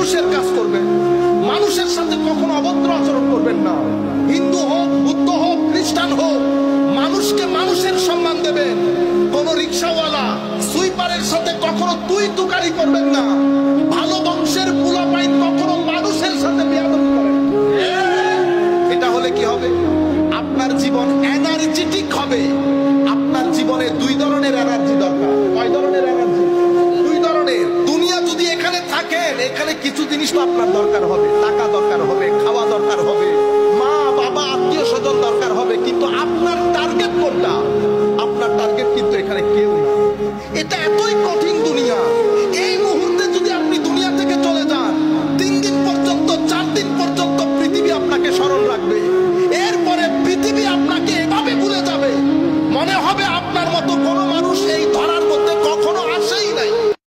মানুষের কাজ করবেন, মানুষের সাথে কখনো অভদ্র আচরণ করবেন না। হিন্দু হোক, বুদ্ধ হোক, খ্রিস্টান হোক, মানুষকে মানুষের সম্মান দেবেন। কোন রিক্সাওয়ালা সুইপারের সাথে কখনো তুই তুকারি করবেন না। ভালো বংশের পোলাপাইন কখনো মানুষের সাথে বেয়াদবি করেন। এটা হলে কি হবে? আপনার জীবন এনার্জেটিক হবে। আপনার জীবনে দুই ধরনের এনার্জি দরকার। কয় ধরনের এনার্জি? দুই ধরনের। দুনিয়া যদি এখানে থাকেন, এখানে কিছু জিনিস তো আপনার দরকার হবে। টাকা দরকার হবে,